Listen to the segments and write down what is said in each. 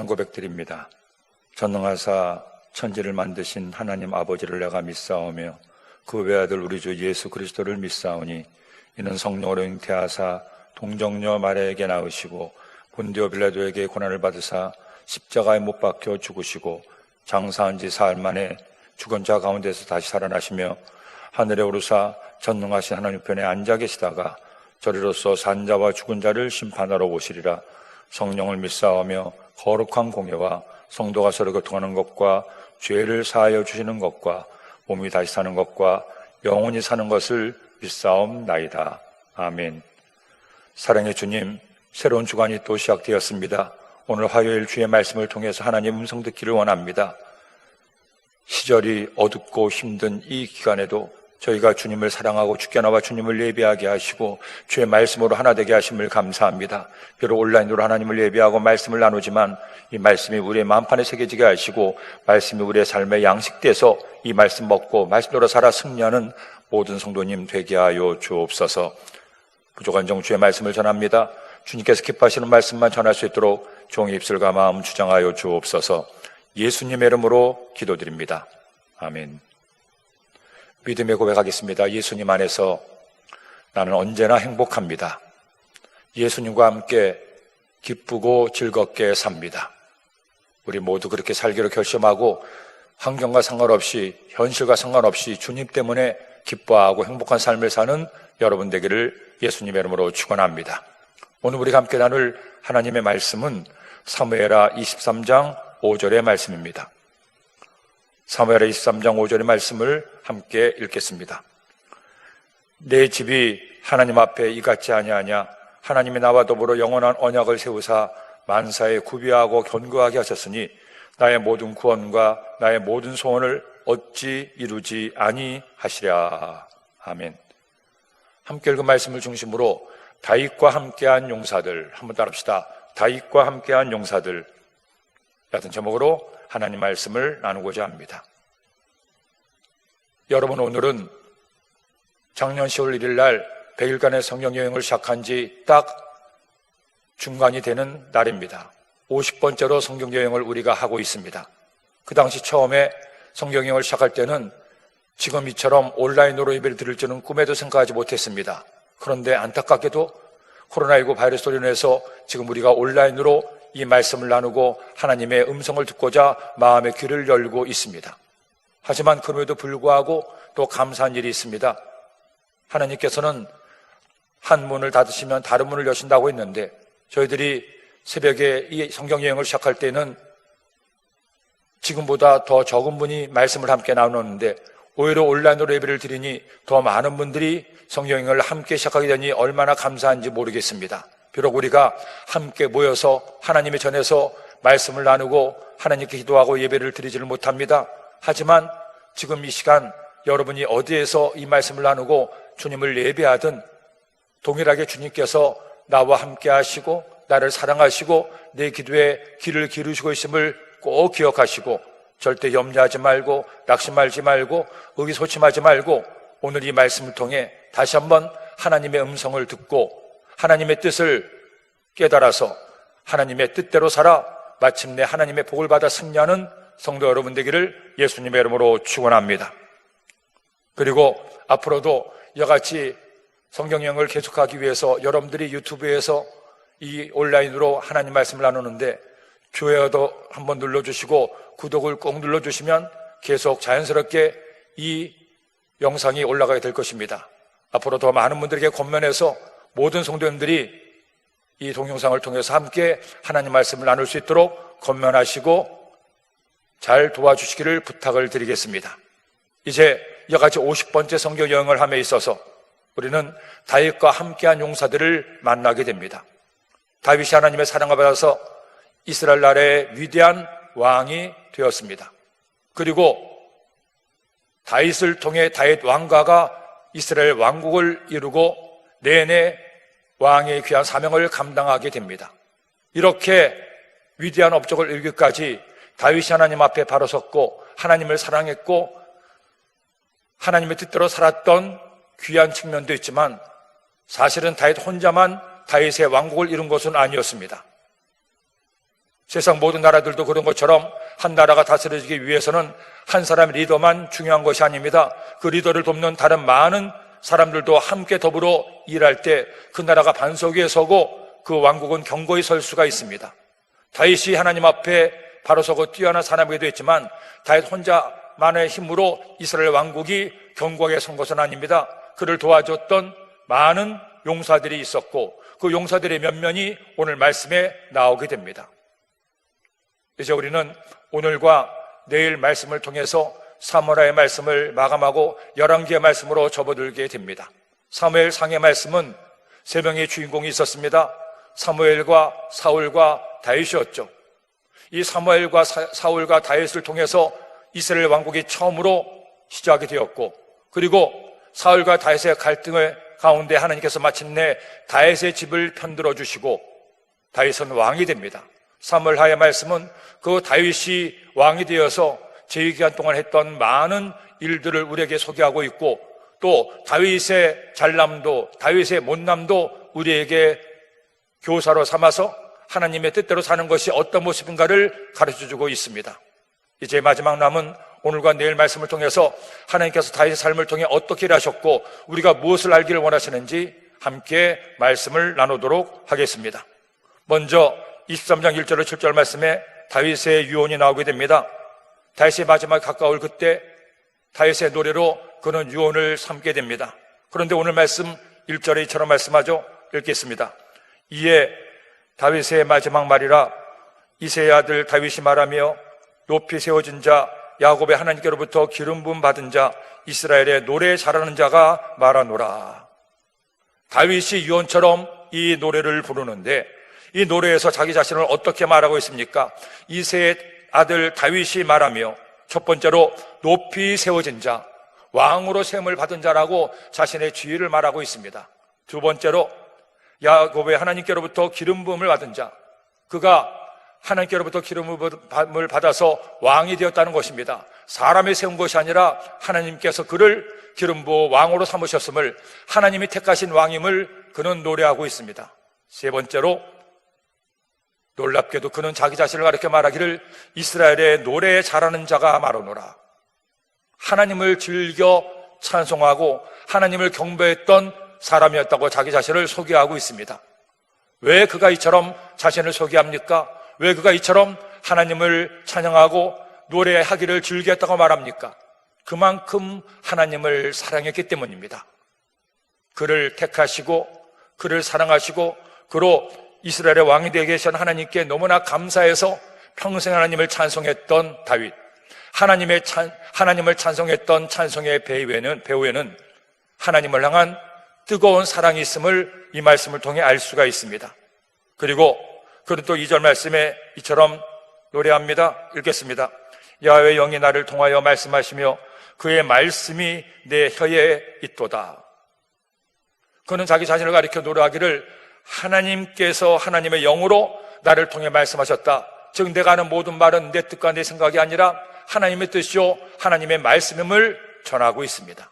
신앙 고백드립니다. 전능하사 천지를 만드신 하나님 아버지를 내가 믿사오며 그 외아들 우리 주 예수 그리스도를 믿사오니 이는 성령으로 잉태하사 동정녀 마리아에게 낳으시고 본디오 빌라도에게 고난을 받으사 십자가에 못 박혀 죽으시고 장사한 지 사흘 만에 죽은 자 가운데서 다시 살아나시며 하늘에 오르사 전능하신 하나님 편에 앉아 계시다가 저리로서 산 자와 죽은 자를 심판하러 오시리라. 성령을 믿사오며 거룩한 공예와 성도가 서로 교통하는 것과 죄를 사하여 주시는 것과 몸이 다시 사는 것과 영원히 사는 것을 믿사옵나이다. 아멘. 사랑의 주님, 새로운 주간이 또 시작되었습니다. 오늘 화요일 주의 말씀을 통해서 하나님 음성 듣기를 원합니다. 시절이 어둡고 힘든 이 기간에도 저희가 주님을 사랑하고 주께 나와 주님을 예배하게 하시고 주의 말씀으로 하나 되게 하심을 감사합니다. 비록 온라인으로 하나님을 예배하고 말씀을 나누지만 이 말씀이 우리의 마음판에 새겨지게 하시고 말씀이 우리의 삶에 양식돼서 이 말씀 먹고 말씀대로 살아 승리하는 모든 성도님 되게 하여 주옵소서. 부족한 정 주의 말씀을 전합니다. 주님께서 기뻐하시는 말씀만 전할 수 있도록 종의 입술과 마음 주장하여 주옵소서. 예수님의 이름으로 기도드립니다. 아멘. 믿음의 고백하겠습니다. 예수님 안에서 나는 언제나 행복합니다. 예수님과 함께 기쁘고 즐겁게 삽니다. 우리 모두 그렇게 살기로 결심하고 환경과 상관없이 현실과 상관없이 주님 때문에 기뻐하고 행복한 삶을 사는 여러분 되기를 예수님의 이름으로 축원합니다. 오늘 우리가 함께 나눌 하나님의 말씀은 사무엘하 23장 5절의 말씀입니다. 사무엘하 23장 5절의 말씀을 함께 읽겠습니다. 내 집이 하나님 앞에 이같지 아니하냐. 하나님이 나와 더불어 영원한 언약을 세우사 만사에 구비하고 견고하게 하셨으니 나의 모든 구원과 나의 모든 소원을 어찌 이루지 아니하시랴. 아멘. 함께 읽은 말씀을 중심으로 다윗과 함께한 용사들, 한번 따라합시다. 다윗과 함께한 용사들 같은 제목으로 하나님 말씀을 나누고자 합니다. 여러분, 오늘은 작년 10월 1일 날 100일간의 성경여행을 시작한 지 딱 중간이 되는 날입니다. 50번째로 성경여행을 우리가 하고 있습니다. 그 당시 처음에 성경여행을 시작할 때는 지금 이처럼 온라인으로 예배를 드릴 줄은 꿈에도 생각하지 못했습니다. 그런데 안타깝게도 코로나19 바이러스로 인해서 지금 우리가 온라인으로 이 말씀을 나누고 하나님의 음성을 듣고자 마음의 귀를 열고 있습니다. 하지만 그럼에도 불구하고 또 감사한 일이 있습니다. 하나님께서는 한 문을 닫으시면 다른 문을 여신다고 했는데 저희들이 새벽에 이 성경여행을 시작할 때는 지금보다 더 적은 분이 말씀을 함께 나누었는데 오히려 온라인으로 예배를 드리니 더 많은 분들이 성경여행을 함께 시작하게 되니 얼마나 감사한지 모르겠습니다. 비록 우리가 함께 모여서 하나님의 전에서 말씀을 나누고 하나님께 기도하고 예배를 드리지를 못합니다. 하지만 지금 이 시간 여러분이 어디에서 이 말씀을 나누고 주님을 예배하든 동일하게 주님께서 나와 함께 하시고 나를 사랑하시고 내 기도에 귀를 기울이시고 있음을 꼭 기억하시고 절대 염려하지 말고 낙심하지 말고 의기소침하지 말고 오늘 이 말씀을 통해 다시 한번 하나님의 음성을 듣고 하나님의 뜻을 깨달아서 하나님의 뜻대로 살아 마침내 하나님의 복을 받아 승리하는 성도 여러분 되기를 예수님의 이름으로 축원합니다. 그리고 앞으로도 이같이 성경여행을 계속하기 위해서 여러분들이 유튜브에서 이 온라인으로 하나님 말씀을 나누는데 좋아요도 한번 눌러주시고 구독을 꼭 눌러주시면 계속 자연스럽게 이 영상이 올라가게 될 것입니다. 앞으로 더 많은 분들에게 권면해서 모든 성도님들이 이 동영상을 통해서 함께 하나님 말씀을 나눌 수 있도록 권면하시고 잘 도와주시기를 부탁을 드리겠습니다. 이제 이같이 50번째 성경여행을 함에 있어서 우리는 다윗과 함께한 용사들을 만나게 됩니다. 다윗이 하나님의 사랑을 받아서 이스라엘 나라의 위대한 왕이 되었습니다. 그리고 다윗을 통해 다윗 왕가가 이스라엘 왕국을 이루고 내내 왕의 귀한 사명을 감당하게 됩니다. 이렇게 위대한 업적을 이루기까지 다윗이 하나님 앞에 바로 섰고 하나님을 사랑했고 하나님의 뜻대로 살았던 귀한 측면도 있지만 사실은 다윗 혼자만 다윗의 왕국을 이룬 것은 아니었습니다. 세상 모든 나라들도 그런 것처럼 한 나라가 다스려지기 위해서는 한 사람의 리더만 중요한 것이 아닙니다. 그 리더를 돕는 다른 많은 사람들도 함께 더불어 일할 때 그 나라가 반석 위에 서고 그 왕국은 견고히 설 수가 있습니다. 다윗이 하나님 앞에 바로 서고 뛰어난 사람이기도 했지만 다윗 혼자만의 힘으로 이스라엘 왕국이 견고하게 선 것은 아닙니다. 그를 도와줬던 많은 용사들이 있었고 그 용사들의 면면이 오늘 말씀에 나오게 됩니다. 이제 우리는 오늘과 내일 말씀을 통해서 사무엘의 말씀을 마감하고 열왕기의 말씀으로 접어들게 됩니다. 사무엘 상의 말씀은 세 명의 주인공이 있었습니다. 사무엘과 사울과 다윗이었죠. 이 사무엘과 사울과 다윗을 통해서 이스라엘 왕국이 처음으로 시작이 되었고, 그리고 사울과 다윗의 갈등을 가운데 하나님께서 마침내 다윗의 집을 편들어 주시고 다윗은 왕이 됩니다. 사무엘하의 말씀은 그 다윗이 왕이 되어서 재위기간 동안 했던 많은 일들을 우리에게 소개하고 있고, 또 다윗의 잘남도 다윗의 못남도 우리에게 교사로 삼아서 하나님의 뜻대로 사는 것이 어떤 모습인가를 가르쳐주고 있습니다. 이제 마지막 남은 오늘과 내일 말씀을 통해서 하나님께서 다윗의 삶을 통해 어떻게 일하셨고 우리가 무엇을 알기를 원하시는지 함께 말씀을 나누도록 하겠습니다. 먼저 23장 1절로 7절 말씀에 다윗의 유언이 나오게 됩니다. 다윗의 마지막에 가까울 그때 다윗의 노래로 그는 유언을 삼게 됩니다. 그런데 오늘 말씀 1절에 이처럼 말씀하죠. 읽겠습니다. 이에 다윗의 마지막 말이라 이새의 아들 다윗이 말하며 높이 세워진 자 야곱의 하나님께로부터 기름 부음 받은 자 이스라엘의 노래 잘하는 자가 말하노라. 다윗이 유언처럼 이 노래를 부르는데 이 노래에서 자기 자신을 어떻게 말하고 있습니까? 이새의 아들 다윗이 말하며 첫 번째로 높이 세워진 자, 왕으로 세움을 받은 자라고 자신의 지위를 말하고 있습니다. 두 번째로 야곱의 하나님께로부터 기름 부음을 받은 자, 그가 하나님께로부터 기름 부음을 받아서 왕이 되었다는 것입니다. 사람이 세운 것이 아니라 하나님께서 그를 기름 부어 왕으로 삼으셨음을, 하나님이 택하신 왕임을 그는 노래하고 있습니다. 세 번째로 놀랍게도 그는 자기 자신을 가리켜 말하기를 이스라엘의 노래 잘하는 자가 말하노라. 하나님을 즐겨 찬송하고 하나님을 경배했던 사람이었다고 자기 자신을 소개하고 있습니다. 왜 그가 이처럼 자신을 소개합니까? 왜 그가 이처럼 하나님을 찬양하고 노래하기를 즐겼다고 말합니까? 그만큼 하나님을 사랑했기 때문입니다. 그를 택하시고 그를 사랑하시고 그로 이스라엘의 왕이 되게 계신 하나님께 너무나 감사해서 평생 하나님을 찬송했던 다윗, 하나님을 찬송했던 찬송의 배후에는 하나님을 향한 뜨거운 사랑이 있음을 이 말씀을 통해 알 수가 있습니다. 그리고 그는 또 2절 말씀에 이처럼 노래합니다. 읽겠습니다. 야훼의 영이 나를 통하여 말씀하시며 그의 말씀이 내 혀에 있도다. 그는 자기 자신을 가리켜 노래하기를 하나님께서 하나님의 영으로 나를 통해 말씀하셨다. 즉 내가 하는 모든 말은 내 뜻과 내 생각이 아니라 하나님의 뜻이요 하나님의 말씀임을 전하고 있습니다.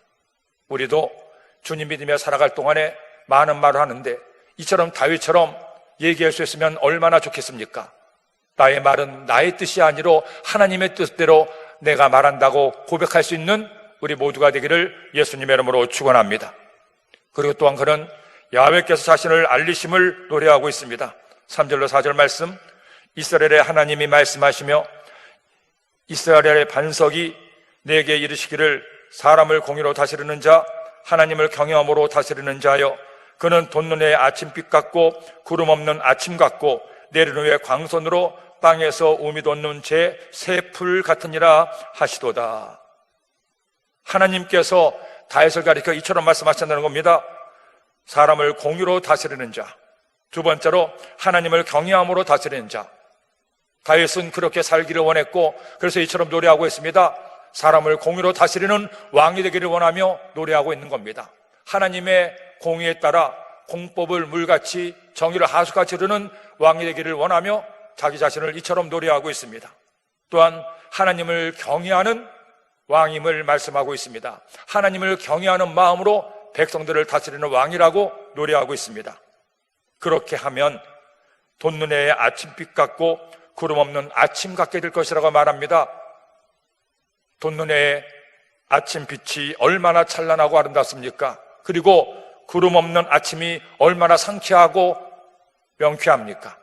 우리도 주님 믿으며 살아갈 동안에 많은 말을 하는데 이처럼 다윗처럼 얘기할 수 있으면 얼마나 좋겠습니까? 나의 말은 나의 뜻이 아니로 하나님의 뜻대로 내가 말한다고 고백할 수 있는 우리 모두가 되기를 예수님의 이름으로 축원합니다. 그리고 또한 그는 야훼께서 자신을 알리심을 노래하고 있습니다. 3절로 4절 말씀, 이스라엘의 하나님이 말씀하시며 이스라엘의 반석이 내게 이르시기를 사람을 공의로 다스리는 자, 하나님을 경외함으로 다스리는 자여, 그는 돋눈의 아침빛 같고 구름 없는 아침 같고 내린 후에 광선으로 땅에서 우미 돋는 제 새 풀 같으니라 하시도다. 하나님께서 다윗을 가리켜 이처럼 말씀하신다는 겁니다. 사람을 공의로 다스리는 자, 두 번째로 하나님을 경외함으로 다스리는 자. 다윗은 그렇게 살기를 원했고 그래서 이처럼 노래하고 있습니다. 사람을 공의로 다스리는 왕이 되기를 원하며 노래하고 있는 겁니다. 하나님의 공의에 따라 공법을 물같이 정의를 하수같이 이루는 왕이 되기를 원하며 자기 자신을 이처럼 노래하고 있습니다. 또한 하나님을 경외하는 왕임을 말씀하고 있습니다. 하나님을 경외하는 마음으로 백성들을 다스리는 왕이라고 노래하고 있습니다. 그렇게 하면 돋눈의 아침빛 같고 구름 없는 아침 같게 될 것이라고 말합니다. 돋는 아침 빛이 얼마나 찬란하고 아름답습니까? 그리고 구름 없는 아침이 얼마나 상쾌하고 명쾌합니까?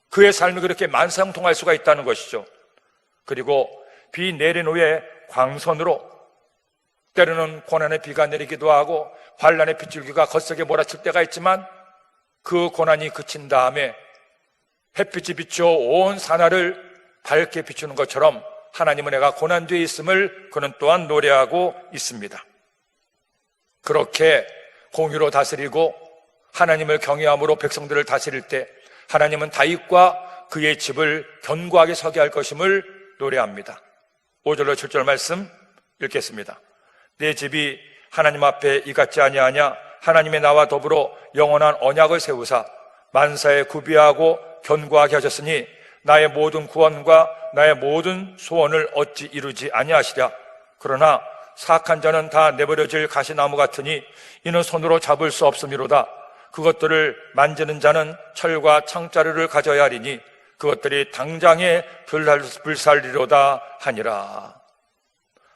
그의 삶이 그렇게 만상통할 수가 있다는 것이죠. 그리고 비 내린 후에 광선으로, 때로는 고난의 비가 내리기도 하고 환란의 빗줄기가 거세게 몰아칠 때가 있지만 그 고난이 그친 다음에 햇빛이 비추어 온 산하를 밝게 비추는 것처럼 하나님은 내가 고난 뒤에 있음을 그는 또한 노래하고 있습니다. 그렇게 공의로 다스리고 하나님을 경외함으로 백성들을 다스릴 때 하나님은 다윗과 그의 집을 견고하게 서게 할 것임을 노래합니다. 5절로 7절 말씀 읽겠습니다. 내 집이 하나님 앞에 이같지 아니하냐? 하나님의 나와 더불어 영원한 언약을 세우사 만사에 구비하고 견고하게 하셨으니 나의 모든 구원과 나의 모든 소원을 어찌 이루지 아니하시랴? 그러나 사악한 자는 다 내버려질 가시나무 같으니 이는 손으로 잡을 수 없음이로다. 그것들을 만지는 자는 철과 창자루를 가져야 하리니 그것들이 당장에 불살리로다 하니라.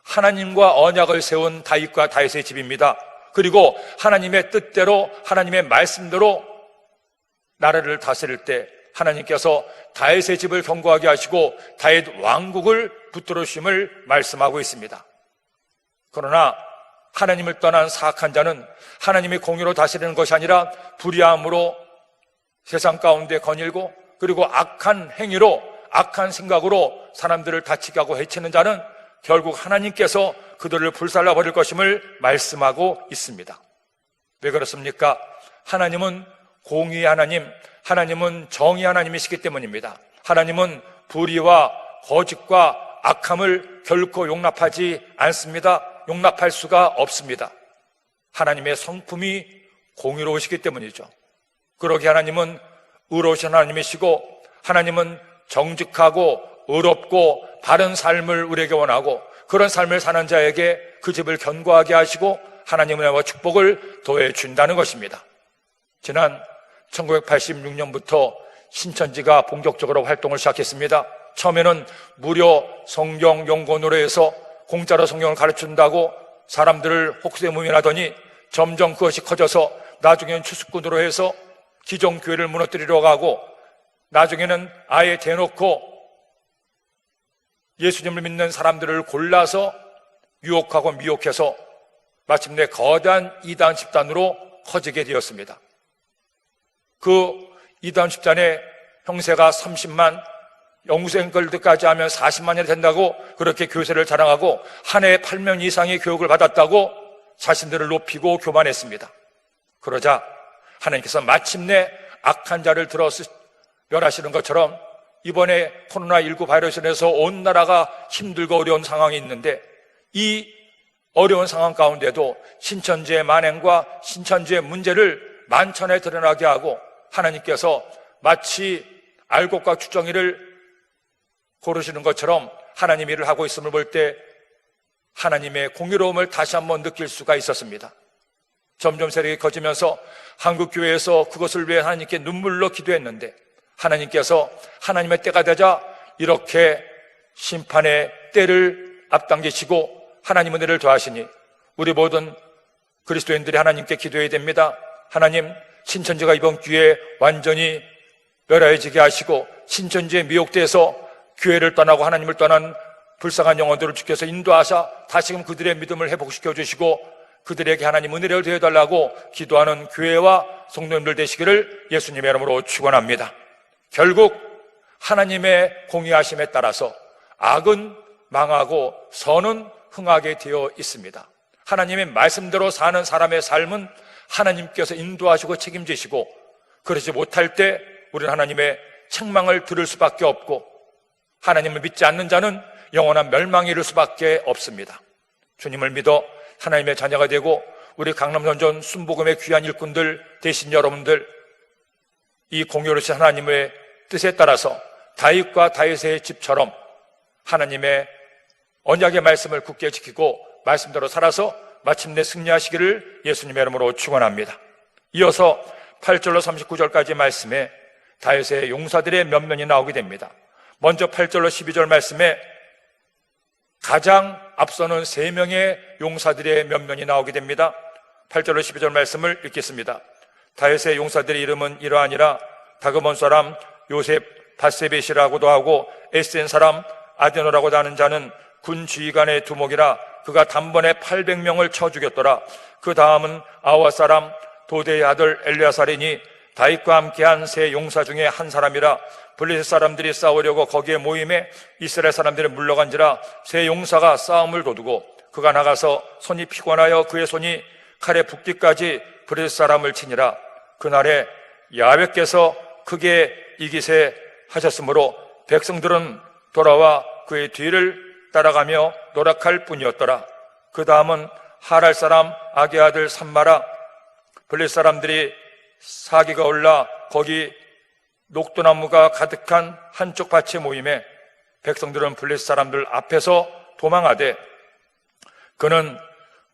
하나님과 언약을 세운 다윗과 다윗의 집입니다. 그리고 하나님의 뜻대로 하나님의 말씀대로 나라를 다스릴 때 하나님께서 다윗의 집을 견고하게 하시고 다윗 왕국을 붙들어 주심을 말씀하고 있습니다. 그러나 하나님을 떠난 사악한 자는 하나님의 공의로 다스리는 것이 아니라 불의함으로 세상 가운데 거닐고 그리고 악한 행위로 악한 생각으로 사람들을 다치게 하고 해치는 자는 결국 하나님께서 그들을 불살라 버릴 것임을 말씀하고 있습니다. 왜 그렇습니까? 하나님은 공의의 하나님, 하나님은 정의 하나님이시기 때문입니다. 하나님은 불의와 거짓과 악함을 결코 용납하지 않습니다. 용납할 수가 없습니다. 하나님의 성품이 공의로우시기 때문이죠. 그러기에 하나님은 의로우신 하나님이시고 하나님은 정직하고 의롭고 바른 삶을 우리에게 원하고 그런 삶을 사는 자에게 그 집을 견고하게 하시고 하나님의 은혜와 축복을 더해 준다는 것입니다. 지난 1986년부터 신천지가 본격적으로 활동을 시작했습니다. 처음에는 무료 성경 연구원으로 해서 공짜로 성경을 가르친다고 사람들을 혹세무민하더니 점점 그것이 커져서 나중에는 추수꾼으로 해서 기존 교회를 무너뜨리려고 하고 나중에는 아예 대놓고 예수님을 믿는 사람들을 골라서 유혹하고 미혹해서 마침내 거대한 이단 집단으로 커지게 되었습니다. 그 이단 집단의 형세가 30만, 영생걸까지 하면 40만이 된다고 그렇게 교세를 자랑하고 한 해에 8명 이상의 교육을 받았다고 자신들을 높이고 교만했습니다. 그러자 하나님께서 마침내 악한 자를 들어서 멸하시는 것처럼 이번에 코로나19 바이러스로 인해서 온 나라가 힘들고 어려운 상황이 있는데 이 어려운 상황 가운데도 신천지의 만행과 신천지의 문제를 만천에 드러나게 하고 하나님께서 마치 알곡과 추정이를 고르시는 것처럼 하나님 일을 하고 있음을 볼 때 하나님의 공의로움을 다시 한번 느낄 수가 있었습니다. 점점 세력이 커지면서 한국교회에서 그것을 위해 하나님께 눈물로 기도했는데 하나님께서 하나님의 때가 되자 이렇게 심판의 때를 앞당기시고 하나님 은혜를 더하시니 우리 모든 그리스도인들이 하나님께 기도해야 됩니다. 하나님, 신천지가 이번 기회에 완전히 멸하여지게 하시고 신천지에 미혹돼서 교회를 떠나고 하나님을 떠난 불쌍한 영혼들을 주께서 인도하사 다시금 그들의 믿음을 회복시켜 주시고 그들에게 하나님 은혜를 더해달라고 기도하는 교회와 성도님들 되시기를 예수님의 이름으로 축원합니다. 결국 하나님의 공의하심에 따라서 악은 망하고 선은 흥하게 되어 있습니다. 하나님의 말씀대로 사는 사람의 삶은 하나님께서 인도하시고 책임지시고 그러지 못할 때 우리는 하나님의 책망을 들을 수밖에 없고 하나님을 믿지 않는 자는 영원한 멸망에 이를 수밖에 없습니다. 주님을 믿어 하나님의 자녀가 되고 우리 강남선전 순복음의 귀한 일꾼들 되신 여러분들, 이 공의로우신 하나님의 뜻에 따라서 다윗과 다윗의 집처럼 하나님의 언약의 말씀을 굳게 지키고 말씀대로 살아서 마침내 승리하시기를 예수님의 이름으로 축원합니다. 이어서 8절로 39절까지 말씀에 다윗의 용사들의 면면이 나오게 됩니다. 먼저 8절로 12절 말씀에 가장 앞서는 3명의 용사들의 면면이 나오게 됩니다. 8절로 12절 말씀을 읽겠습니다. 다윗의 용사들의 이름은 이러하니라. 다그몬 사람 요셉 바세벳이라고도 하고 에센 사람 아데노라고도 하는 자는 군 지휘관의 두목이라. 그가 단번에 800명을 쳐 죽였더라. 그 다음은 아와 사람 도대의 아들 엘리아살이니 다윗과 함께한 세 용사 중에 한 사람이라. 블레셋 사람들이 싸우려고 거기에 모임에 이스라엘 사람들이 물러간지라. 세 용사가 싸움을 도두고 그가 나가서 손이 피곤하여 그의 손이 칼에 붓기까지 블레셋 사람을 치니라. 그날에 야훼께서 크게 이기세 하셨으므로 백성들은 돌아와 그의 뒤를 따라가며 노력할 뿐이었더라. 그 다음은 하랄 사람 아게 아들 삼마라. 블레셋 사람들이 사기가 올라 거기 녹두나무가 가득한 한쪽 밭에 모임에 백성들은 블레셋 사람들 앞에서 도망하되 그는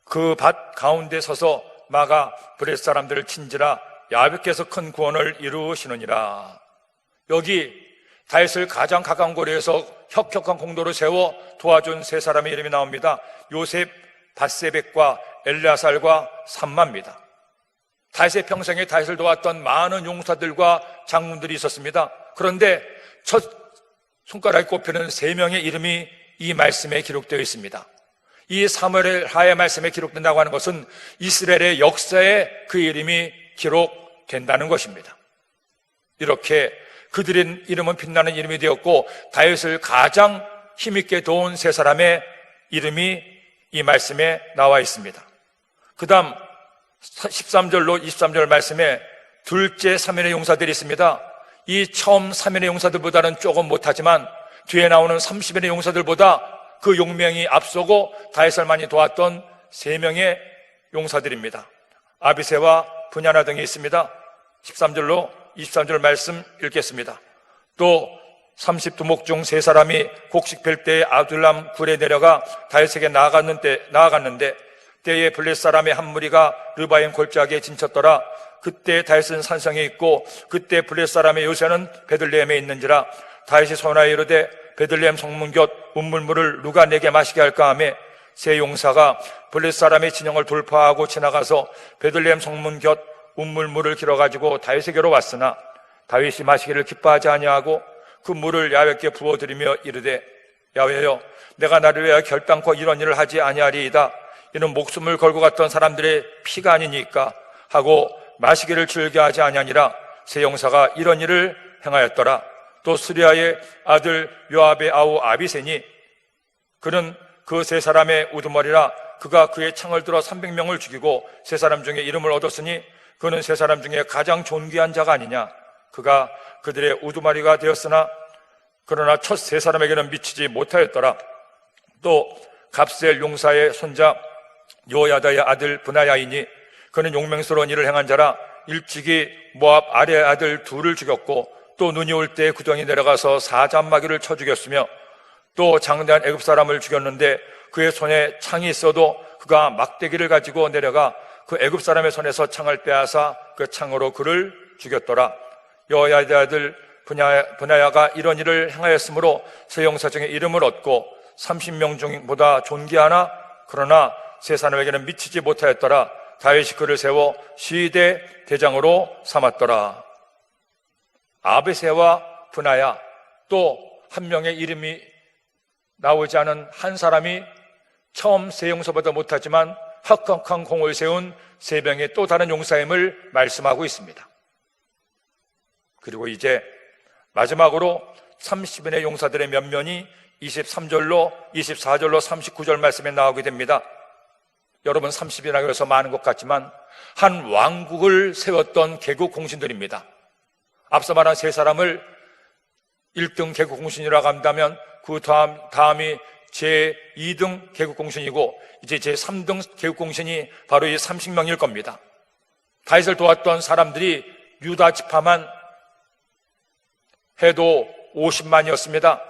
그 밭 가운데 서서 막아 블레셋 사람들을 친지라. 야훼께서 큰 구원을 이루시느니라. 여기 다윗을 가장 가까운 거리에서 혁혁한 공도를 세워 도와준 세 사람의 이름이 나옵니다. 요셉, 바세벳과 엘리아살과 삼마입니다. 다윗의 평생에 다윗을 도왔던 많은 용사들과 장군들이 있었습니다. 그런데 첫 손가락에 꼽히는 3명의 이름이 이 말씀에 기록되어 있습니다. 이 사무엘 하의 말씀에 기록된다고 하는 것은 이스라엘의 역사에 그 이름이 기록된다는 것입니다. 이렇게 그들의 이름은 빛나는 이름이 되었고 다윗을 가장 힘있게 도운 세 사람의 이름이 이 말씀에 나와 있습니다. 그 다음 13절로 23절 말씀에 둘째 3인의 용사들이 있습니다. 이 처음 3인의 용사들보다는 조금 못하지만 뒤에 나오는 30인의 용사들보다 그 용명이 앞서고 다윗을 많이 도왔던 3명의 용사들입니다. 아비새와 분야나 등이 있습니다. 13절로 23절 말씀 읽겠습니다. 또 30두목 중 3사람이 곡식 펼 때에 아둘람 굴에 내려가 다윗에게 나아갔는데 때에 블레셋 사람의 한 무리가 르바임 골짜기에 진쳤더라. 그때 다윗은 산성에 있고 그때 블레셋 사람의 요새는 베들레헴에 있는지라. 다윗이 손하여 이르되 베들레헴 성문 곁 운물물을 누가 내게 마시게 할까 하매 세 용사가 블레셋 사람의 진영을 돌파하고 지나가서 베들레헴 성문 곁 운물물을 길어가지고 다윗에게로 왔으나 다윗이 마시기를 기뻐하지 아니하고 그 물을 야훼께 부어드리며 이르되 야훼여 내가 나를 위하여 결단코 이런 일을 하지 아니하리이다. 이는 목숨을 걸고 갔던 사람들의 피가 아니니까 하고 마시기를 즐겨하지 아니하니라. 세 용사가 이런 일을 행하였더라. 또 스리야의 아들 요압의 아우 아비새니 그는 그 세 사람의 우두머리라. 그가 그의 창을 들어 300명을 죽이고 세 사람 중에 이름을 얻었으니 그는 세 사람 중에 가장 존귀한 자가 아니냐. 그가 그들의 우두머리가 되었으나 그러나 첫 세 사람에게는 미치지 못하였더라. 또 갑셀 용사의 손자 요야다의 아들 브나야이니 그는 용맹스러운 일을 행한 자라. 일찍이 모압 아레의 아들 둘을 죽였고 또 눈이 올 때 구덩이 내려가서 사자마귀를 쳐 죽였으며 또 장대한 애굽 사람을 죽였는데 그의 손에 창이 있어도 그가 막대기를 가지고 내려가 그 애굽 사람의 손에서 창을 빼앗아 그 창으로 그를 죽였더라. 여호야다의 아들 브나야가 이런 일을 행하였으므로 세 용사 중에 이름을 얻고 30명 중보다 존귀하나 그러나 세 사람에게는 미치지 못하였더라. 다윗이 그를 세워 시대 대장으로 삼았더라. 아비새와 브나야 또 한 명의 이름이 나오지 않은 한 사람이 처음 세 용사보다 못하지만 혁혁한 공을 세운 세 명의 또 다른 용사임을 말씀하고 있습니다. 그리고 이제 마지막으로 30인의 용사들의 면면이 23절로 24절로 39절 말씀에 나오게 됩니다. 여러분 30이라고 해서 많은 것 같지만 한 왕국을 세웠던 개국 공신들입니다. 앞서 말한 세 사람을 1등 개국 공신이라고 한다면 그 다음이 제2등 개국 공신이고 이제 제3등 개국 공신이 바로 이 30명일 겁니다. 다윗을 도왔던 사람들이 유다 지파만 해도 50만이었습니다.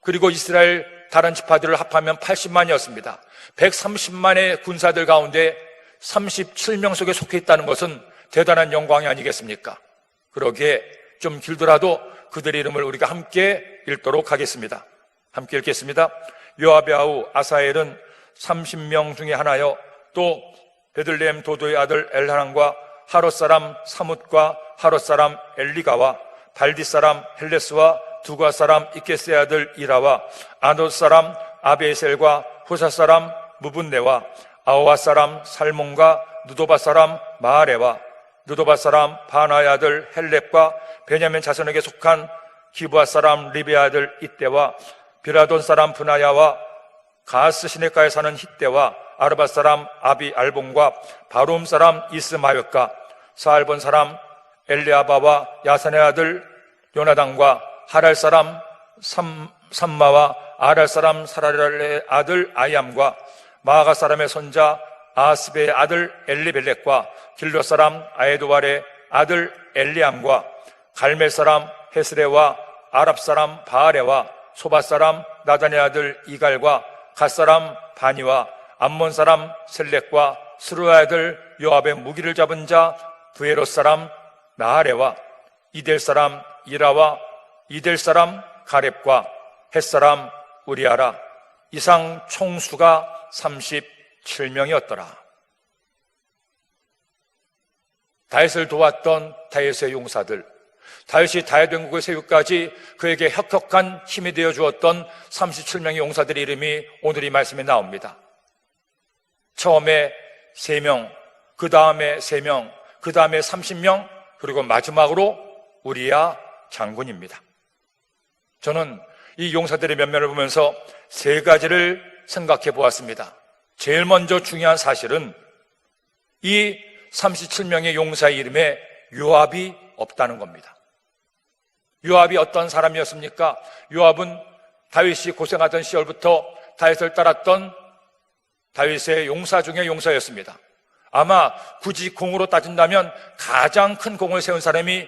그리고 이스라엘 다른 지파들을 합하면 80만이었습니다. 130만의 군사들 가운데 37명 속에 속해 있다는 것은 대단한 영광이 아니겠습니까? 그러기에 좀 길더라도 그들의 이름을 우리가 함께 읽도록 하겠습니다. 함께 읽겠습니다. 요압의 아우 아사엘은 30명 중에 하나여 또 베들레헴 도도의 아들 엘하난과 하롯 사람 사뭇과 하롯 사람 엘리가와 발디 사람 헬레스와 두가 사람 이케스의 아들 이라와 아노 사람 아베셀과 후사 사람 무분네와 아오아 사람 살몬과 누도바 사람 마아레와 누도바 사람 바나의 아들 헬렙과 베냐민 자손에게 속한 기브아 사람 리베의 아들 이때와 비라돈 사람 브나야와 가스 시내가에 사는 히때와 아르바 사람 아비 알본과 바룸 사람 이스마역과 사알본 사람 엘리아바와 야산의 아들 요나단과 하랄 사람 삼마와 아랄 사람 사랄의 아들 아이암과 마아가 사람의 손자 아스베의 아들 엘리벨렉과 길로 사람 아에도왈의 아들 엘리암과 갈멜 사람 헤스레와 아랍 사람 바아레와 소바 사람 나단의 아들 이갈과 갓 사람 바니와 암몬 사람 셀렉과 스루아의 아들 요압의 무기를 잡은 자 부에롯 사람 나하레와 이델 사람 이라와 이델 사람 가렙과 헷 사람 우리아라. 이상 총수가 37명이었더라. 다윗을 도왔던 다윗의 용사들, 다윗이 다윗 왕국을 세우기까지 그에게 혁혁한 힘이 되어 주었던 37명의 용사들의 이름이 오늘 이 말씀에 나옵니다. 처음에 3명, 그 다음에 3명, 그 다음에 30명, 그리고 마지막으로 우리야 장군입니다. 저는 이 용사들의 면면을 보면서 3가지를 생각해 보았습니다. 제일 먼저 중요한 사실은 이 37명의 용사의 이름에 요압이 없다는 겁니다. 요압이 어떤 사람이었습니까? 요압은 다윗이 고생하던 시절부터 다윗을 따랐던 다윗의 용사 중에 용사였습니다. 아마 굳이 공으로 따진다면 가장 큰 공을 세운 사람이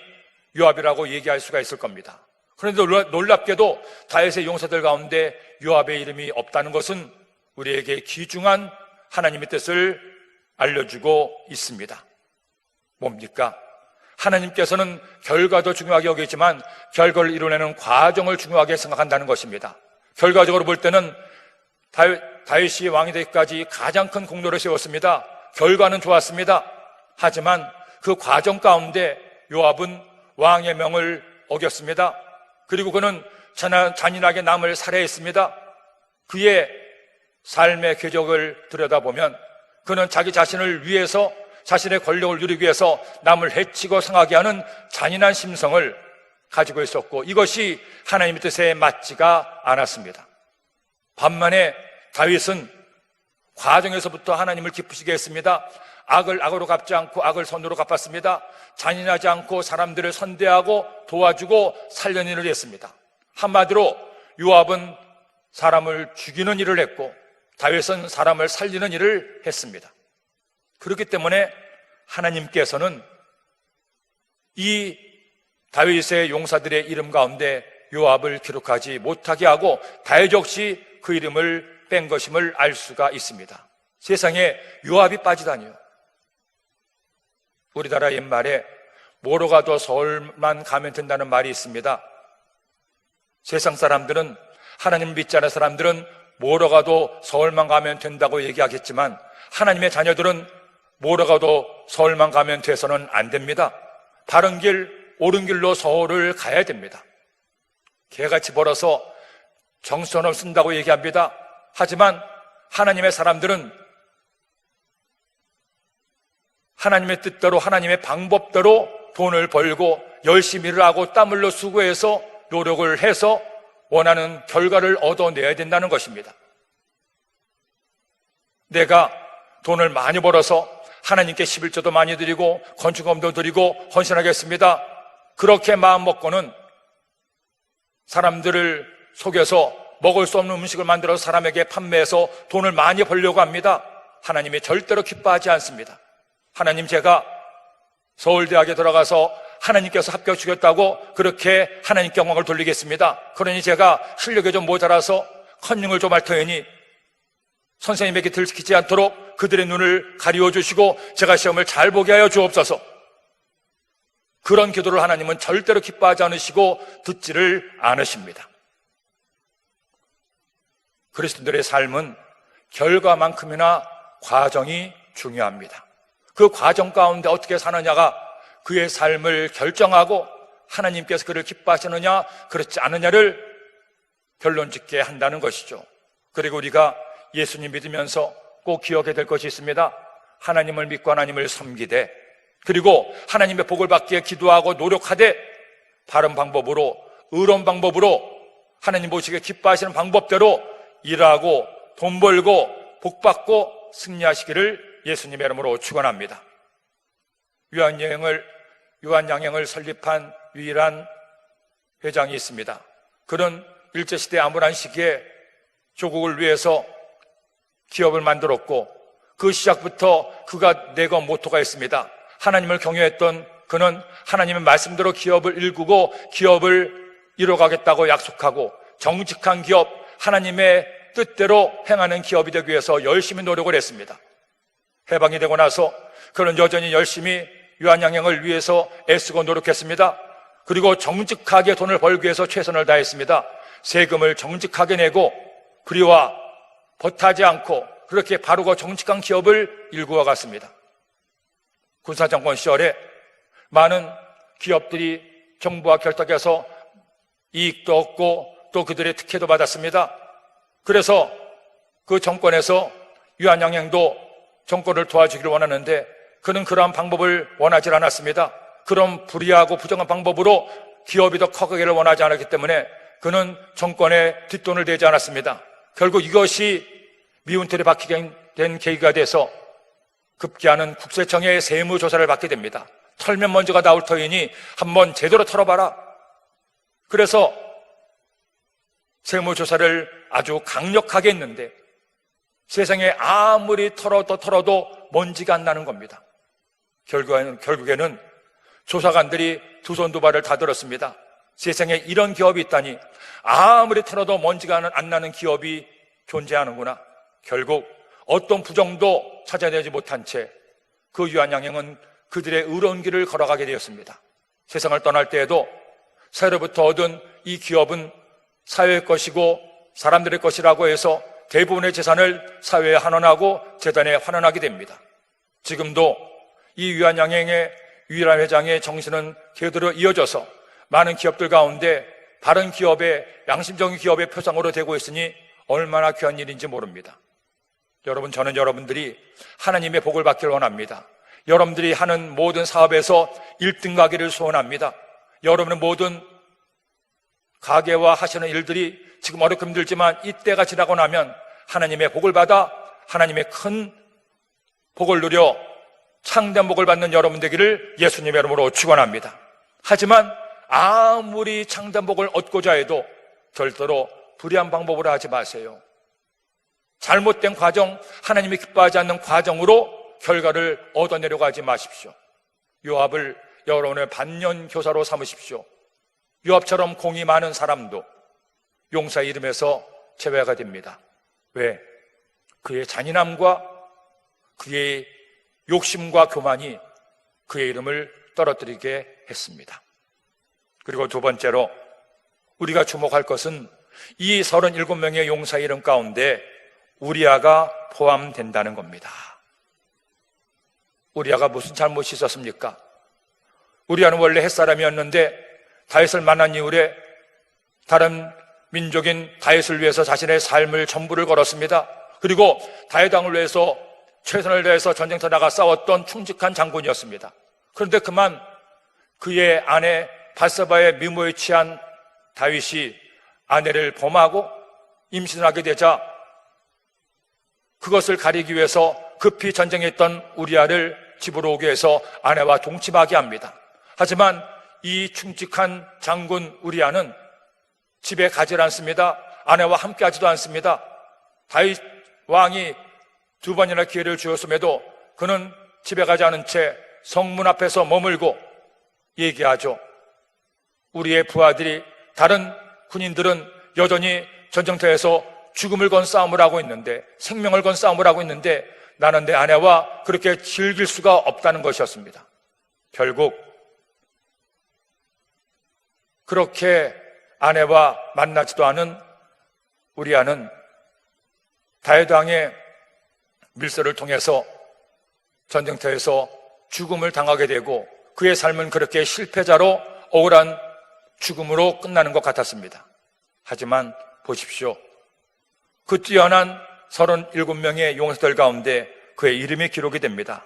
요압이라고 얘기할 수가 있을 겁니다. 그런데 놀랍게도 다윗의 용사들 가운데 요압의 이름이 없다는 것은 우리에게 귀중한 하나님의 뜻을 알려주고 있습니다. 뭡니까? 하나님께서는 결과도 중요하게 여기지만 결과를 이루내는 과정을 중요하게 생각한다는 것입니다. 결과적으로 볼 때는 다윗이 왕이 되기까지 가장 큰 공로를 세웠습니다. 결과는 좋았습니다. 하지만 그 과정 가운데 요압은 왕의 명을 어겼습니다. 그리고 그는 잔인하게 남을 살해했습니다. 그의 삶의 궤적을 들여다보면 그는 자기 자신을 위해서, 자신의 권력을 누리기 위해서 남을 해치고 상하게 하는 잔인한 심성을 가지고 있었고, 이것이 하나님의 뜻에 맞지가 않았습니다. 반면에 다윗은 과정에서부터 하나님을 기쁘시게 했습니다. 악을 악으로 갚지 않고 악을 선으로 갚았습니다. 잔인하지 않고 사람들을 선대하고 도와주고 살려는 일을 했습니다. 한마디로 요압은 사람을 죽이는 일을 했고 다윗은 사람을 살리는 일을 했습니다. 그렇기 때문에 하나님께서는 이 다윗의 용사들의 이름 가운데 요압을 기록하지 못하게 하고 다윗 역시 그 이름을 뺀 것임을 알 수가 있습니다. 세상에 요압이 빠지다니요. 우리나라 옛말에 뭐로 가도 서울만 가면 된다는 말이 있습니다. 세상 사람들은, 하나님 믿지 않는 사람들은 뭐로 가도 서울만 가면 된다고 얘기하겠지만 하나님의 자녀들은 뭐로 가도 서울만 가면 돼서는 안 됩니다. 바른 길, 옳은 길로 서울을 가야 됩니다. 개같이 벌어서 정선을 쓴다고 얘기합니다. 하지만 하나님의 사람들은 하나님의 뜻대로, 하나님의 방법대로 돈을 벌고 열심히 일을 하고 땀 흘려 수고해서 노력을 해서 원하는 결과를 얻어내야 된다는 것입니다. 내가 돈을 많이 벌어서 하나님께 11조도 많이 드리고 건축금도 드리고 헌신하겠습니다. 그렇게 마음 먹고는 사람들을 속여서 먹을 수 없는 음식을 만들어서 사람에게 판매해서 돈을 많이 벌려고 합니다. 하나님이 절대로 기뻐하지 않습니다. 하나님, 제가 서울대학에 들어가서 하나님께서 합격 주겠다고 그렇게 하나님께 영광을 돌리겠습니다. 그러니 제가 실력이 좀 모자라서 컨닝을 좀 할 터이니 선생님에게 들키지 않도록 그들의 눈을 가리워 주시고 제가 시험을 잘 보게 하여 주옵소서. 그런 기도를 하나님은 절대로 기뻐하지 않으시고 듣지를 않으십니다. 그리스도인들의 삶은 결과만큼이나 과정이 중요합니다. 그 과정 가운데 어떻게 사느냐가 그의 삶을 결정하고 하나님께서 그를 기뻐하시느냐 그렇지 않느냐를 결론짓게 한다는 것이죠. 그리고 우리가 예수님 믿으면서 꼭 기억해야 될 것이 있습니다. 하나님을 믿고 하나님을 섬기되, 그리고 하나님의 복을 받기에 기도하고 노력하되, 바른 방법으로, 의로운 방법으로 하나님 보시기에 기뻐하시는 방법대로 일하고 돈 벌고 복 받고 승리하시기를 예수님의 이름으로 축원합니다. 유한양행을 설립한 유일한 회장이 있습니다. 그는 일제시대 암울한 시기에 조국을 위해서 기업을 만들었고, 그 시작부터 그가 내건 모토가 있습니다. 하나님을 경외했던 그는 하나님의 말씀대로 기업을 일구고 기업을 이뤄가겠다고 약속하고, 정직한 기업, 하나님의 뜻대로 행하는 기업이 되기 위해서 열심히 노력을 했습니다. 해방이 되고 나서 그는 여전히 열심히 유한양행을 위해서 애쓰고 노력했습니다. 그리고 정직하게 돈을 벌기 위해서 최선을 다했습니다. 세금을 정직하게 내고 불의와 버타지 않고 그렇게 바르고 정직한 기업을 일구어 갔습니다. 군사정권 시절에 많은 기업들이 정부와 결탁해서 이익도 얻고 또 그들의 특혜도 받았습니다. 그래서 그 정권에서 유한양행도 정권을 도와주기를 원하는데 그는 그러한 방법을 원하지 않았습니다. 그런 불의하고 부정한 방법으로 기업이 더 커가기를 원하지 않았기 때문에 그는 정권에 뒷돈을 대지 않았습니다. 결국 이것이 미운털이 박히게 된 계기가 돼서 급기야는 국세청의 세무조사를 받게 됩니다. 털면 먼지가 나올 터이니 한번 제대로 털어봐라. 그래서 세무조사를 아주 강력하게 했는데 세상에 아무리 털어도 먼지가 안 나는 겁니다. 결국에는 조사관들이 두 손 두 발을 다 들었습니다. 세상에 이런 기업이 있다니, 아무리 털어도 먼지가 안 나는 기업이 존재하는구나. 결국 어떤 부정도 찾아내지 못한 채 그 유한양행은 그들의 의로운 길을 걸어가게 되었습니다. 세상을 떠날 때에도 사회로부터 얻은 이 기업은 사회의 것이고 사람들의 것이라고 해서 대부분의 재산을 사회에 환원하고 재단에 환원하게 됩니다. 지금도 이 유한양행의 유일한 회장의 정신은 그대로 이어져서 많은 기업들 가운데 바른 기업의, 양심적인 기업의 표상으로 되고 있으니 얼마나 귀한 일인지 모릅니다. 여러분, 저는 여러분들이 하나님의 복을 받기를 원합니다. 여러분들이 하는 모든 사업에서 1등 가기를 소원합니다. 여러분의 모든 가게와 하시는 일들이 지금 어렵고 힘들지만 이때가 지나고 나면 하나님의 복을 받아 하나님의 큰 복을 누려 창대한 복을 받는 여러분 되기를 예수님의 이름으로 축원합니다. 하지만 아무리 창대한 복을 얻고자 해도 절대로 불의한 방법으로 하지 마세요. 잘못된 과정, 하나님이 기뻐하지 않는 과정으로 결과를 얻어내려고 하지 마십시오. 요압을 여러분의 반면교사로 삼으십시오. 요압처럼 공이 많은 사람도 용사의 이름에서 제외가 됩니다. 왜? 그의 잔인함과 그의 욕심과 교만이 그의 이름을 떨어뜨리게 했습니다. 그리고 두 번째로 우리가 주목할 것은 이 37명의 용사의 이름 가운데 우리아가 포함된다는 겁니다. 우리아가 무슨 잘못이 있었습니까? 우리아는 원래 햇사람이었는데 다윗을 만난 이후에 다른 민족인 다윗을 위해서 자신의 삶을 전부를 걸었습니다. 그리고 다윗 왕을 위해서 최선을 다해서 전쟁터 나가 싸웠던 충직한 장군이었습니다. 그런데 그만 그의 아내 바세바의 미모에 취한 다윗이 아내를 범하고 임신을 하게 되자 그것을 가리기 위해서 급히 전쟁에 있던 우리아를 집으로 오게 해서 아내와 동침하게 합니다. 하지만 이 충직한 장군 우리아는 집에 가지 않습니다. 아내와 함께 하지도 않습니다. 다윗 왕이 두 번이나 기회를 주었음에도 그는 집에 가지 않은 채 성문 앞에서 머물고 얘기하죠. 우리의 부하들이, 다른 군인들은 여전히 전쟁터에서 죽음을 건 싸움을 하고 있는데, 생명을 건 싸움을 하고 있는데 나는 내 아내와 그렇게 즐길 수가 없다는 것이었습니다. 결국 그렇게 아내와 만나지도 않은 우리아는 다윗 왕의 밀서를 통해서 전쟁터에서 죽음을 당하게 되고 그의 삶은 그렇게 실패자로 억울한 죽음으로 끝나는 것 같았습니다. 하지만 보십시오. 그 뛰어난 37명의 용사들 가운데 그의 이름이 기록이 됩니다.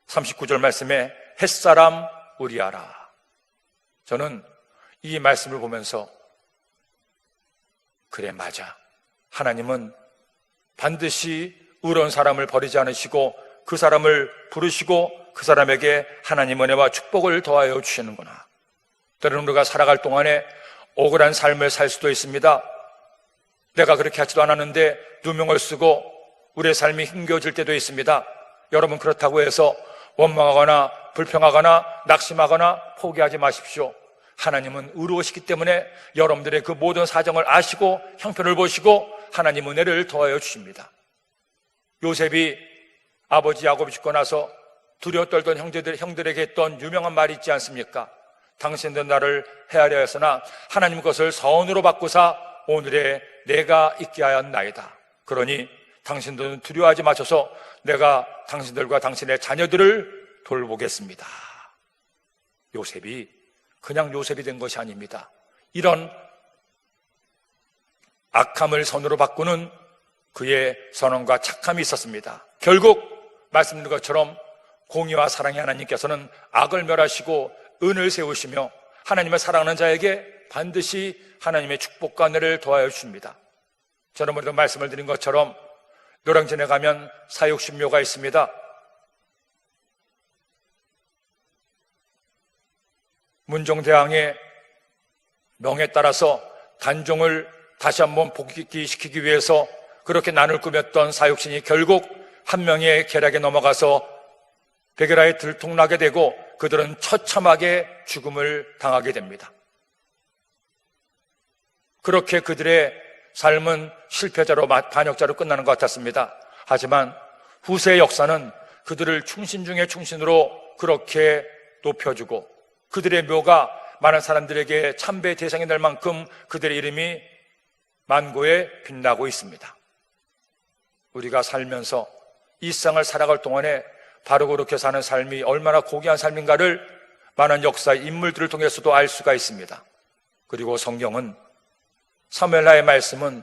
39절 말씀에 햇사람 우리아라. 저는 이 말씀을 보면서 그래, 맞아. 하나님은 반드시 의로운 사람을 버리지 않으시고 그 사람을 부르시고 그 사람에게 하나님 은혜와 축복을 더하여 주시는구나. 때로는 우리가 살아갈 동안에 억울한 삶을 살 수도 있습니다. 내가 그렇게 하지도 않았는데 누명을 쓰고 우리의 삶이 힘겨워질 때도 있습니다. 여러분, 그렇다고 해서 원망하거나 불평하거나 낙심하거나 포기하지 마십시오. 하나님은 의로우시기 때문에 여러분들의 그 모든 사정을 아시고 형편을 보시고 하나님 은혜를 더하여 주십니다. 요셉이 아버지 야곱이 죽고 나서 두려워 떨던 형들에게 했던 유명한 말이 있지 않습니까? 당신들 나를 헤아려 했으나 하나님 그것을 선으로 바꾸사 오늘의 내가 있게 하였나이다. 그러니 당신들은 두려워하지 마셔서 내가 당신들과 당신의 자녀들을 돌보겠습니다. 요셉이 그냥 요셉이 된 것이 아닙니다. 이런 악함을 선으로 바꾸는 그의 선언과 착함이 있었습니다. 결국 말씀드린 것처럼 공의와 사랑의 하나님께서는 악을 멸하시고 은을 세우시며 하나님을 사랑하는 자에게 반드시 하나님의 축복과 은혜를 더하여 주십니다. 저는 먼저 말씀을 드린 것처럼 노량진에 가면 사육신묘가 있습니다. 문종대왕의 명에 따라서 단종을 다시 한번 복귀시키기 위해서 그렇게 난을 꾸몄던 사육신이 결국 한 명의 계략에 넘어가서 백일하에 들통나게 되고 그들은 처참하게 죽음을 당하게 됩니다. 그렇게 그들의 삶은 실패자로 반역자로 끝나는 것 같았습니다. 하지만 후세의 역사는 그들을 충신 중에 충신으로 그렇게 높여주고 그들의 묘가 많은 사람들에게 참배의 대상이 될 만큼 그들의 이름이 만고에 빛나고 있습니다. 우리가 살면서 이 세상을 살아갈 동안에 바로 그렇게 사는 삶이 얼마나 고귀한 삶인가를 많은 역사의 인물들을 통해서도 알 수가 있습니다. 그리고 성경은 사무엘하의 말씀은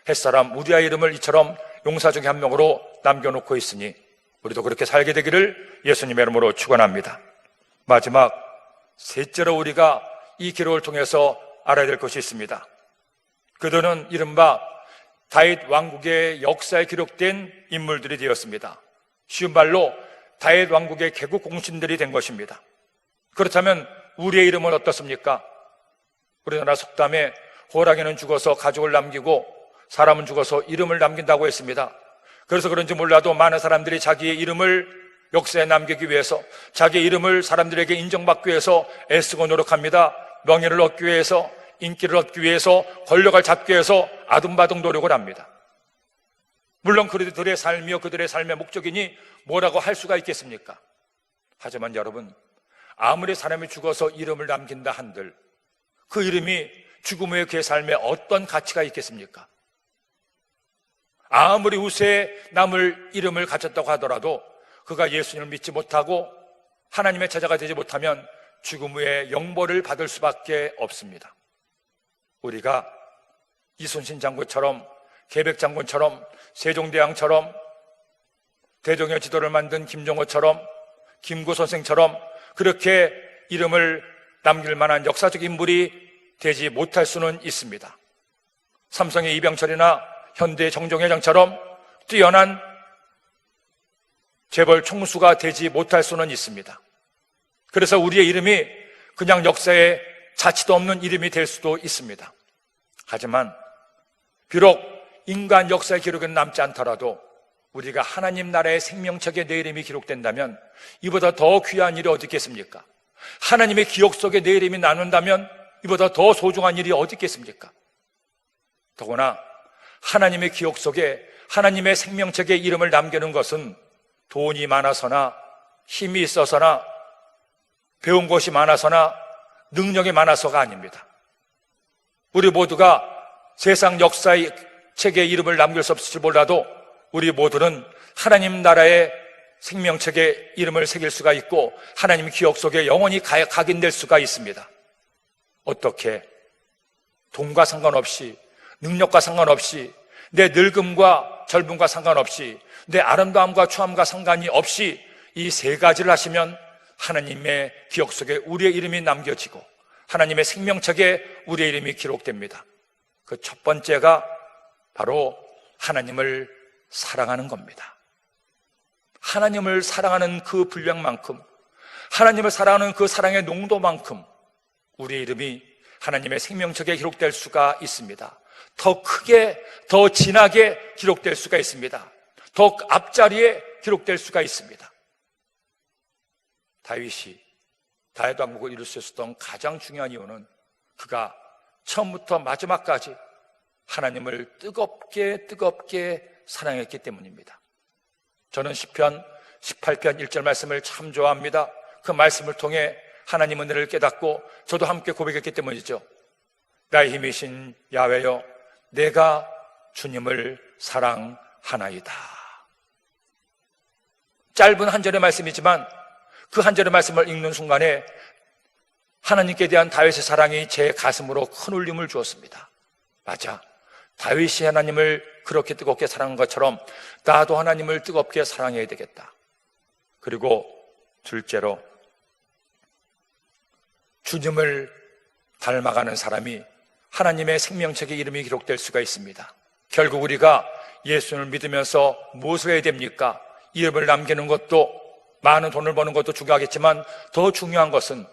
햇사람 우리아 이름을 이처럼 용사 중에 한 명으로 남겨놓고 있으니 우리도 그렇게 살게 되기를 예수님의 이름으로 축원합니다. 마지막 셋째로 우리가 이 기록을 통해서 알아야 될 것이 있습니다. 그들은 이른바 다윗 왕국의 역사에 기록된 인물들이 되었습니다. 쉬운 말로 다윗 왕국의 개국 공신들이 된 것입니다. 그렇다면 우리의 이름은 어떻습니까? 우리나라 속담에 호랑이는 죽어서 가족을 남기고 사람은 죽어서 이름을 남긴다고 했습니다. 그래서 그런지 몰라도 많은 사람들이 자기의 이름을 역사에 남기기 위해서 자기의 이름을 사람들에게 인정받기 위해서 애쓰고 노력합니다. 명예를 얻기 위해서, 인기를 얻기 위해서, 권력을 잡기 위해서 아둥바둥 노력을 합니다. 물론 그들의 삶이요 그들의 삶의 목적이니 뭐라고 할 수가 있겠습니까? 하지만 여러분, 아무리 사람이 죽어서 이름을 남긴다 한들 그 이름이 죽음 후에 그의 삶에 어떤 가치가 있겠습니까? 아무리 후세에 남을 이름을 가졌다고 하더라도 그가 예수님을 믿지 못하고 하나님의 제자가 되지 못하면 죽음 후에 영벌을 받을 수밖에 없습니다. 우리가 이순신 장군처럼, 계백 장군처럼, 세종대왕처럼, 대종의 지도를 만든 김종호처럼, 김구 선생처럼 그렇게 이름을 남길 만한 역사적 인물이 되지 못할 수는 있습니다. 삼성의 이병철이나 현대의 정종회장처럼 뛰어난 재벌 총수가 되지 못할 수는 있습니다. 그래서 우리의 이름이 그냥 역사에 자치도 없는 이름이 될 수도 있습니다. 하지만 비록 인간 역사의 기록은 남지 않더라도 우리가 하나님 나라의 생명책에 내 이름이 기록된다면 이보다 더 귀한 일이 어디 있겠습니까? 하나님의 기억 속에 내 이름이 나눈다면 이보다 더 소중한 일이 어디 있겠습니까? 더구나 하나님의 기억 속에 하나님의 생명책에 이름을 남기는 것은 돈이 많아서나 힘이 있어서나 배운 것이 많아서나 능력이 많아서가 아닙니다. 우리 모두가 세상 역사의 책에 이름을 남길 수 없을지 몰라도 우리 모두는 하나님 나라의 생명책에 이름을 새길 수가 있고 하나님 기억 속에 영원히 각인될 수가 있습니다. 어떻게? 돈과 상관없이, 능력과 상관없이, 내 늙음과 젊음과 상관없이, 내 아름다움과 추함과 상관이 없이 이 세 가지를 하시면 하나님의 기억 속에 우리의 이름이 남겨지고 하나님의 생명책에 우리의 이름이 기록됩니다. 그 첫 번째가 바로 하나님을 사랑하는 겁니다. 하나님을 사랑하는 그 분량만큼, 하나님을 사랑하는 그 사랑의 농도만큼 우리의 이름이 하나님의 생명책에 기록될 수가 있습니다. 더 크게, 더 진하게 기록될 수가 있습니다. 더 앞자리에 기록될 수가 있습니다. 다윗이 다윗 왕국을 이룰 수 있었던 가장 중요한 이유는 그가 처음부터 마지막까지 하나님을 뜨겁게 사랑했기 때문입니다. 저는 시편 18편 1절 말씀을 참 좋아합니다. 그 말씀을 통해 하나님 은혜를 깨닫고 저도 함께 고백했기 때문이죠. 나의 힘이신 야훼여, 내가 주님을 사랑하나이다. 짧은 한 절의 말씀이지만 그 한 절의 말씀을 읽는 순간에 하나님께 대한 다윗의 사랑이 제 가슴으로 큰 울림을 주었습니다. 맞아, 다윗이 하나님을 그렇게 뜨겁게 사랑한 것처럼 나도 하나님을 뜨겁게 사랑해야 되겠다. 그리고 둘째로, 주님을 닮아가는 사람이 하나님의 생명책에 이름이 기록될 수가 있습니다. 결국 우리가 예수를 믿으면서 무엇을 해야 됩니까? 이름을 남기는 것도, 많은 돈을 버는 것도 중요하겠지만 더 중요한 것은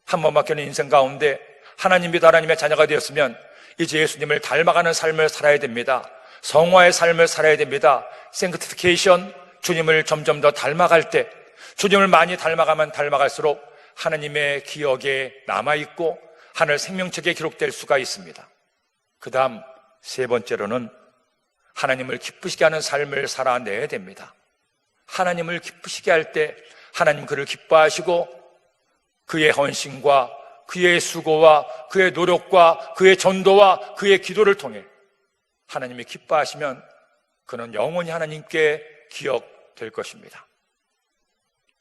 한 번밖에 없는 인생 가운데 하나님 믿어 하나님의 자녀가 되었으면 이제 예수님을 닮아가는 삶을 살아야 됩니다. 성화의 삶을 살아야 됩니다. sanctification, 주님을 점점 더 닮아갈 때, 주님을 많이 닮아가면 닮아갈수록 하나님의 기억에 남아있고 하늘 생명책에 기록될 수가 있습니다. 그 다음 세 번째로는 하나님을 기쁘시게 하는 삶을 살아내야 됩니다. 하나님을 기쁘시게 할 때 하나님 그를 기뻐하시고 그의 헌신과 그의 수고와 그의 노력과 그의 전도와 그의 기도를 통해 하나님이 기뻐하시면 그는 영원히 하나님께 기억될 것입니다.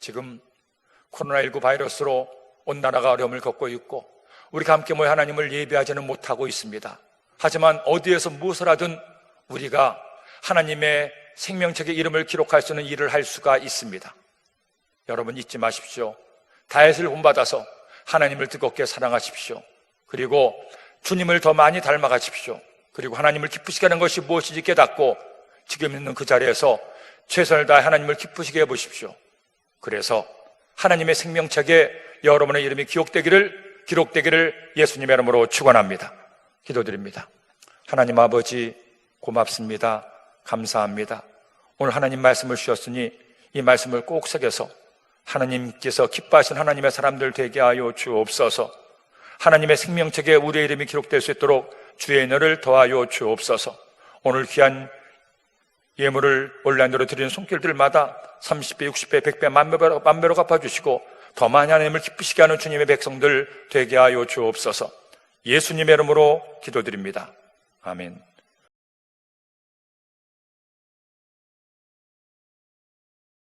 지금 코로나19 바이러스로 온 나라가 어려움을 겪고 있고 우리가 함께 모여 하나님을 예배하지는 못하고 있습니다. 하지만 어디에서 무엇을 하든 우리가 하나님의 생명책의 이름을 기록할 수 있는 일을 할 수가 있습니다. 여러분 잊지 마십시오. 다윗을 본받아서 하나님을 뜨겁게 사랑하십시오. 그리고 주님을 더 많이 닮아가십시오. 그리고 하나님을 기쁘시게 하는 것이 무엇인지 깨닫고 지금 있는 그 자리에서 최선을 다해 하나님을 기쁘시게 해보십시오. 그래서 하나님의 생명책에 여러분의 이름이 기록되기를 예수님의 이름으로 축원합니다. 기도드립니다. 하나님 아버지, 고맙습니다. 감사합니다. 오늘 하나님 말씀을 주셨으니 이 말씀을 꼭 새겨서 하나님께서 기뻐하신 하나님의 사람들 되게 하여 주옵소서. 하나님의 생명책에 우리의 이름이 기록될 수 있도록 주의 은혜를 더하여 주옵소서. 오늘 귀한 예물을 온라인으로 드리는 손길들마다 30배, 60배, 100배, 만배로 갚아주시고 더 많이 하나님을 기쁘시게 하는 주님의 백성들 되게 하여 주옵소서. 예수님의 이름으로 기도드립니다. 아멘.